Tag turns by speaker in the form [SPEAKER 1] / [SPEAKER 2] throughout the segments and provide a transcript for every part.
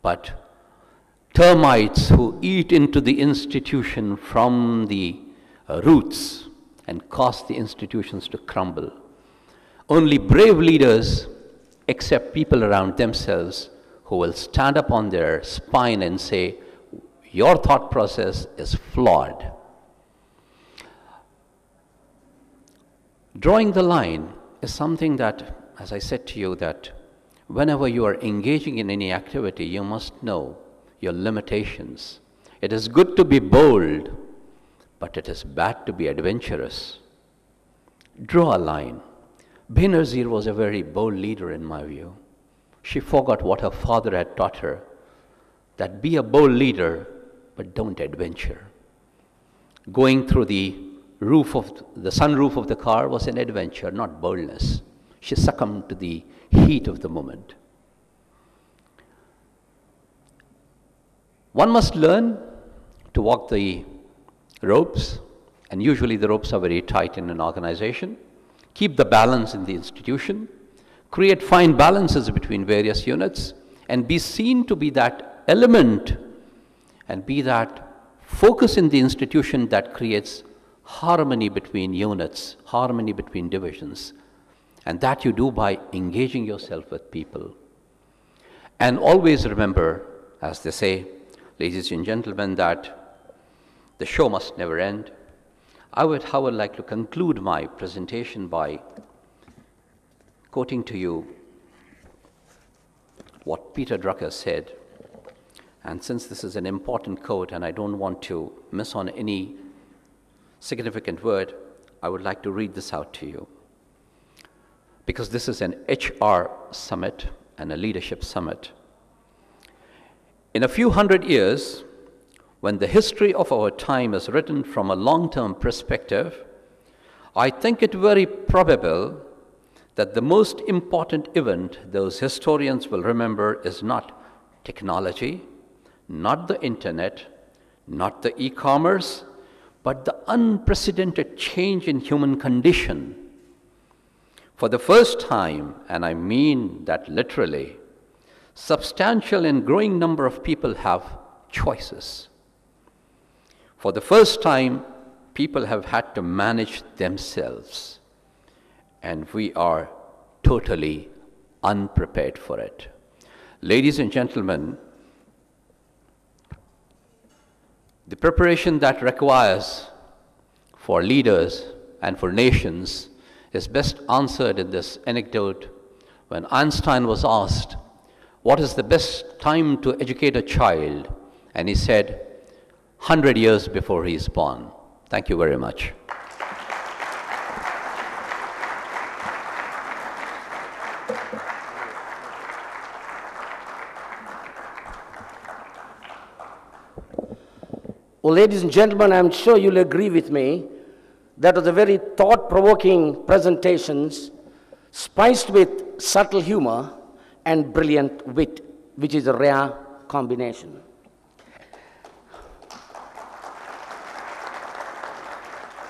[SPEAKER 1] but termites who eat into the institution from the roots and cause the institutions to crumble. Only brave leaders accept people around themselves who will stand up on their spine and say, your thought process is flawed. Drawing the line is something that, as I said to you, that whenever you are engaging in any activity, you must know your limitations. It is good to be bold, but it is bad to be adventurous. Draw a line. Benazir was a very bold leader in my view. She forgot what her father had taught her, that be a bold leader, but don't adventure. Going through the sunroof of the car was an adventure, not boldness. She succumbed to the heat of the moment. One must learn to walk the ropes, and usually the ropes are very tight in an organization. Keep the balance in the institution, create fine balances between various units, and be seen to be that element and be that focus in the institution that creates harmony between units, harmony between divisions. And that you do by engaging yourself with people. And always remember, as they say, ladies and gentlemen, that the show must never end. I would like to conclude my presentation by quoting to you what Peter Drucker said. And since this is an important quote and I don't want to miss on any significant word, I would like to read this out to you. Because this is an HR summit and a leadership summit. In a few hundred years, when the history of our time is written from a long-term perspective, I think it very probable that the most important event those historians will remember is not technology, not the internet, not the e-commerce, but the unprecedented change in human condition. For the first time, and I mean that literally, substantial and growing number of people have choices. For the first time, people have had to manage themselves, and we are totally unprepared for it. Ladies and gentlemen, the preparation that requires for leaders and for nations is best answered in this anecdote when Einstein was asked, what is the best time to educate a child? And he said, 100 years before he is born. Thank you very much.
[SPEAKER 2] Well, ladies and gentlemen, I'm sure you'll agree with me. That was a very thought-provoking presentations, spiced with subtle humor and brilliant wit, which is a rare combination.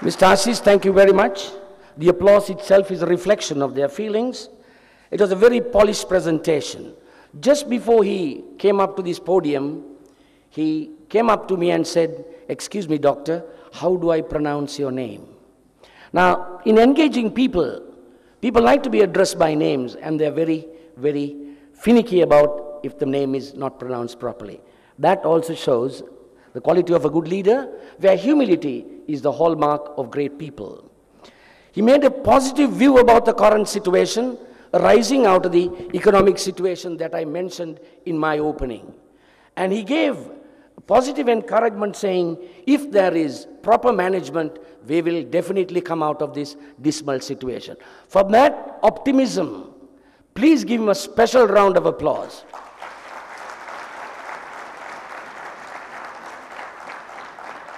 [SPEAKER 2] Mr. Ashish, thank you very much. The applause itself is a reflection of their feelings. It was a very polished presentation. Just before he came up to this podium, he came up to me and said, "Excuse me, doctor, how do I pronounce your name?" Now, in engaging people, people like to be addressed by names, and they're very, very finicky about if the name is not pronounced properly. That also shows the quality of a good leader, where humility is the hallmark of great people. He made a positive view about the current situation arising out of the economic situation that I mentioned in my opening. And he gave positive encouragement saying, if there is proper management, we will definitely come out of this dismal situation. For that optimism, please give him a special round of applause.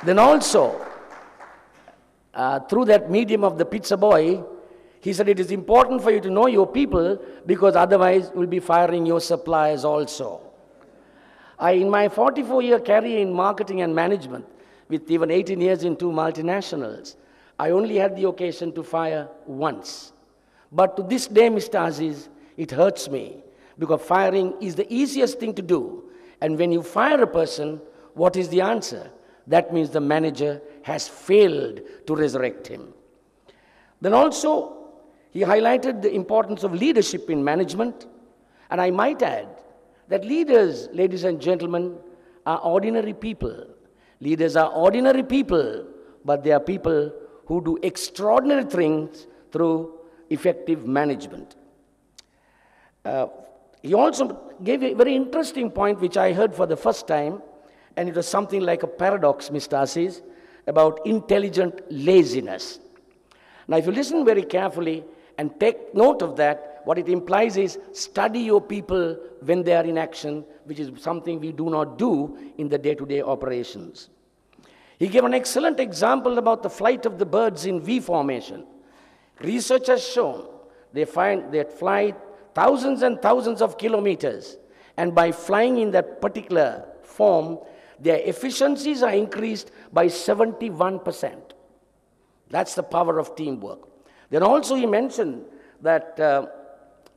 [SPEAKER 2] Then also, through that medium of the pizza boy, he said it is important for you to know your people because otherwise we'll be firing your suppliers also. In my 44-year career in marketing and management, with even 18 years in 2 multinationals, I only had the occasion to fire once. But to this day, Mr. Aziz, it hurts me because firing is the easiest thing to do. And when you fire a person, what is the answer? That means the manager has failed to resurrect him. Then also, he highlighted the importance of leadership in management. And I might add that leaders, ladies and gentlemen, are ordinary people. Leaders are ordinary people, but they are people who do extraordinary things through effective management. He also gave a very interesting point, which I heard for the first time, and it was something like a paradox, Mr. Aziz, about intelligent laziness. Now, if you listen very carefully and take note of that, what it implies is study your people when they are in action, which is something we do not do in the day-to-day operations. He gave an excellent example about the flight of the birds in V formation. Research has shown they fly thousands and thousands of kilometers, and by flying in that particular form, their efficiencies are increased by 71%. That's the power of teamwork. Then also he mentioned that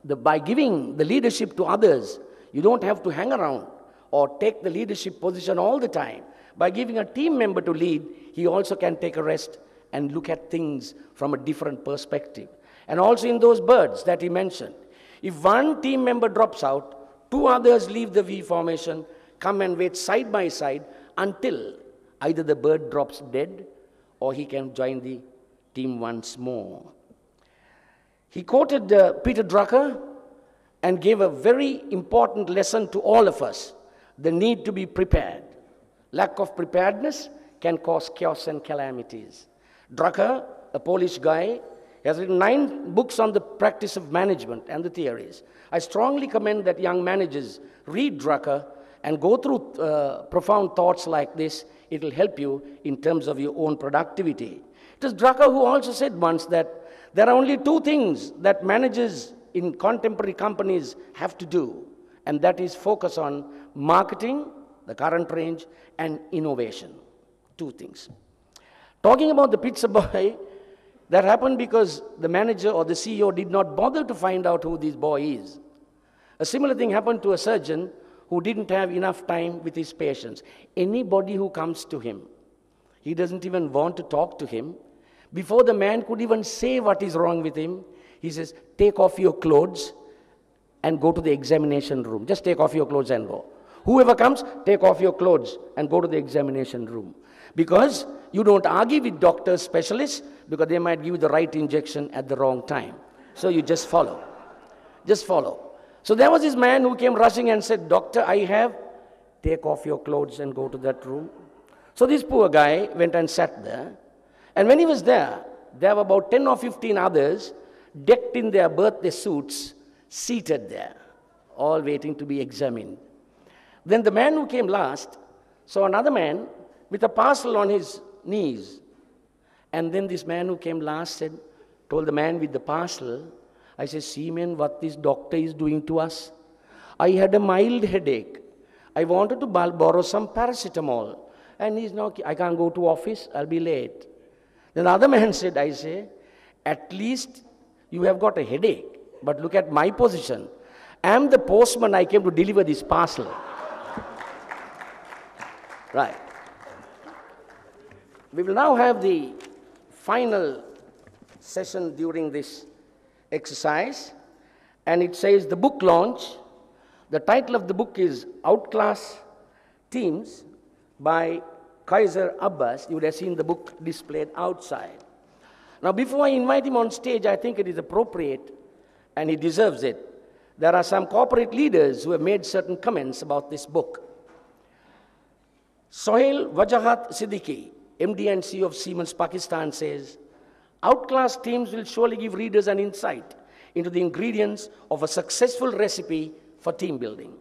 [SPEAKER 2] by giving the leadership to others, you don't have to hang around or take the leadership position all the time. By giving a team member to lead, he also can take a rest and look at things from a different perspective. And also in those birds that he mentioned, if one team member drops out, two others leave the V formation, come and wait side by side until either the bird drops dead or he can join the team once more. He quoted Peter Drucker and gave a very important lesson to all of us, the need to be prepared. Lack of preparedness can cause chaos and calamities. Drucker, a Polish guy, has written 9 books on the practice of management and the theories. I strongly commend that young managers read Drucker and go through profound thoughts like this. It will help you in terms of your own productivity. It was Drucker who also said once that there are only 2 things that managers in contemporary companies have to do, and that is focus on marketing, the current range, and innovation. 2 things. Talking about the pizza boy, that happened because the manager or the CEO did not bother to find out who this boy is. A similar thing happened to a surgeon who didn't have enough time with his patients. Anybody who comes to him, he doesn't even want to talk to him. Before the man could even say what is wrong with him, he says, take off your clothes and go to the examination room. Just take off your clothes and go. Whoever comes, take off your clothes and go to the examination room. Because you don't argue with doctors, specialists, because they might give you the right injection at the wrong time. So you just follow. Just follow. So there was this man who came rushing and said, Doctor, I have, take off your clothes and go to that room. So this poor guy went and sat there. And when he was there were about 10 or 15 others decked in their birthday suits, seated there, all waiting to be examined. Then the man who came last saw another man with a parcel on his knees. And then this man who came last told the man with the parcel, I said, see man, what this doctor is doing to us. I had a mild headache. I wanted to borrow some paracetamol. And he's now, I can't go to office, I'll be late. Then the other man said, I say, at least you have got a headache. But look at my position. I am the postman, I came to deliver this parcel. Right. We will now have the final session during this exercise, and it says the book launch. The title of the book is Outclass Teams by Kaiser Abbas. You would have seen the book displayed outside. Now, before I invite him on stage, I think it is appropriate, and he deserves it. There are some corporate leaders who have made certain comments about this book. Sohail Wajahat Siddiqui, MD and CEO of Siemens Pakistan, says, Outclass teams will surely give readers an insight into the ingredients of a successful recipe for team building.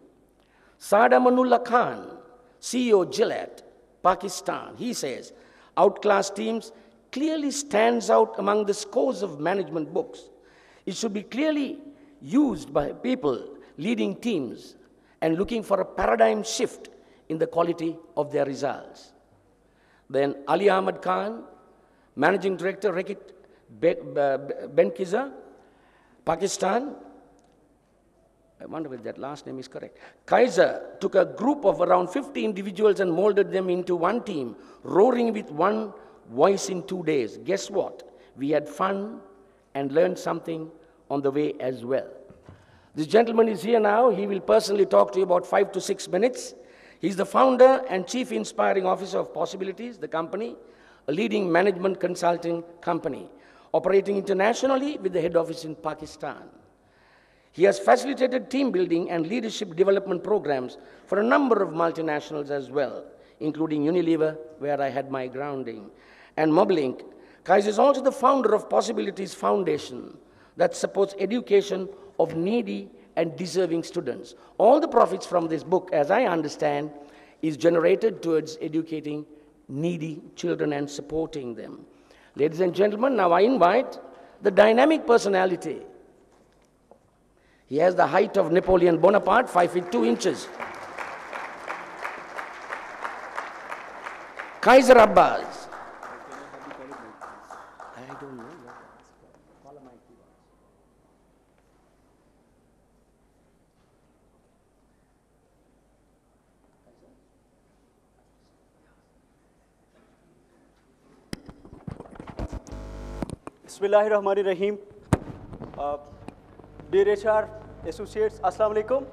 [SPEAKER 2] Saad Amanullah Khan, CEO Gillette, Pakistan, he says, Outclass teams clearly stands out among the scores of management books. It should be clearly used by people leading teams and looking for a paradigm shift in the quality of their results. Then Ali Ahmad Khan, Managing Director, Rekit Benkiza, Pakistan, I wonder if that last name is correct. Kaiser took a group of around 50 individuals and molded them into one team, roaring with one voice in 2 days. Guess what? We had fun and learned something on the way as well. This gentleman is here now. He will personally talk to you about 5 to 6 minutes. He's the founder and chief inspiring officer of Possibilities, the company, a leading management consulting company, operating internationally with the head office in Pakistan. He has facilitated team building and leadership development programs for a number of multinationals as well, including Unilever, where I had my grounding, and Moblink. Kaiser is also the founder of Possibilities Foundation that supports education of needy and deserving students. All the profits from this book, as I understand, is generated towards educating needy children and supporting them. Ladies and gentlemen, now I invite the dynamic personality. He has the height of Napoleon Bonaparte, 5 feet 2 inches. Kaiser Abbas. I don't know.
[SPEAKER 3] Bismillahirrahmanirrahim. Dear HR associates, Assalamu alaikum.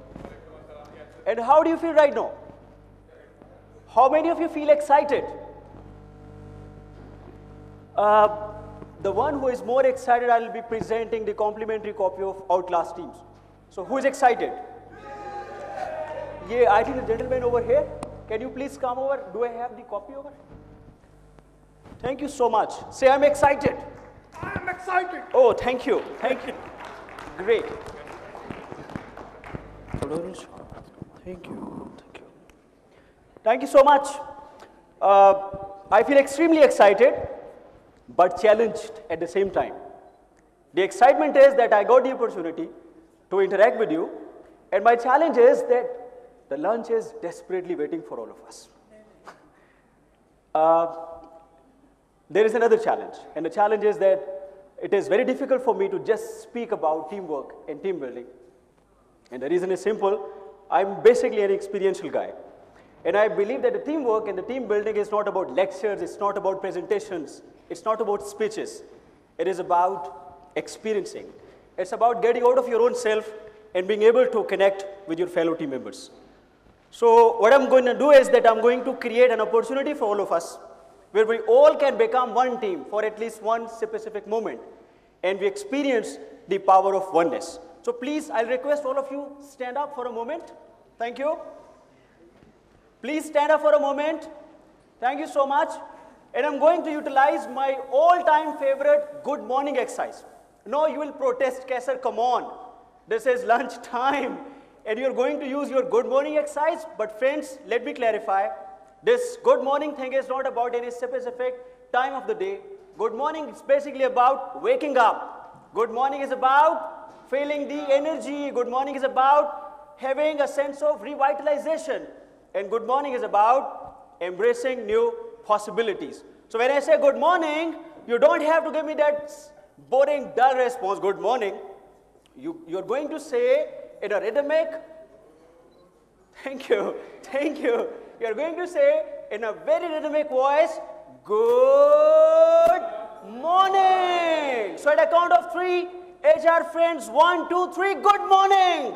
[SPEAKER 3] And how do you feel right now? How many of you feel excited? The one who is more excited, I will be presenting the complimentary copy of Outlast Teams. So who is excited? Yeah, I think the gentleman over here. Can you please come over? Do I have the copy over? Thank you so much. Say, I'm excited.
[SPEAKER 4] I'm excited.
[SPEAKER 3] Oh, thank you. Thank you. Great. Thank you. Thank you. Thank you so much. I feel extremely excited, but challenged at the same time. The excitement is that I got the opportunity to interact with you, and my challenge is that the lunch is desperately waiting for all of us. There is another challenge, and the challenge is that it is very difficult for me to just speak about teamwork and team building. And the reason is simple. I'm basically an experiential guy. And I believe that the teamwork and the team building is not about lectures, it's not about presentations, it's not about speeches. It is about experiencing. It's about getting out of your own self and being able to connect with your fellow team members. So what I'm going to do is that I'm going to create an opportunity for all of us where we all can become one team for at least one specific moment, and we experience the power of oneness. So please, I'll request all of you stand up for a moment. Thank you. Please stand up for a moment. Thank you so much. And I'm going to utilize my all-time favorite good morning exercise. No, you will protest, Kaisar, come on. This is lunch time, and you're going to use your good morning exercise. But friends, let me clarify. This good morning thing is not about any specific time of the day. Good morning is basically about waking up. Good morning is about feeling the energy. Good morning is about having a sense of revitalization. And good morning is about embracing new possibilities. So when I say good morning, you don't have to give me that boring, dull response, good morning. You're going to say in a rhythmic, thank you. You're going to say in a very rhythmic voice, good morning. So at a count of 3, HR friends, 1, 2, 3, good morning.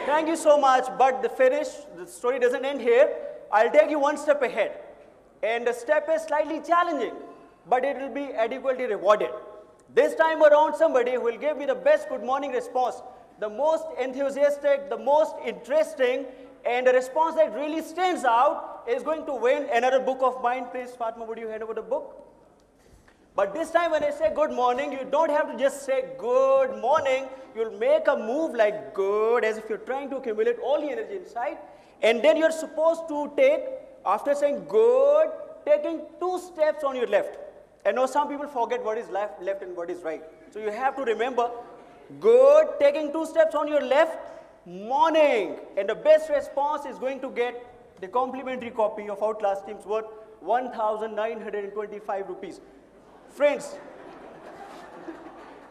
[SPEAKER 3] Thank you so much, but the story doesn't end here. I'll take you one step ahead. And the step is slightly challenging, but it will be adequately rewarded. This time around, somebody who will give me the best good morning response, the most enthusiastic, the most interesting, and the response that really stands out is going to win another book of mine. Please, Fatma, would you hand over the book? But this time when I say good morning, you don't have to just say good morning. You'll make a move like good, as if you're trying to accumulate all the energy inside. And then you're supposed to take, after saying good, taking 2 steps on your left. And now some people forget what is left and what is right. So you have to remember, good, taking 2 steps on your left, morning. And the best response is going to get the complimentary copy of Outlast Teams worth 1,925 rupees. Friends,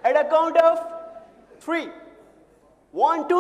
[SPEAKER 3] at a count of 3. 1, 2.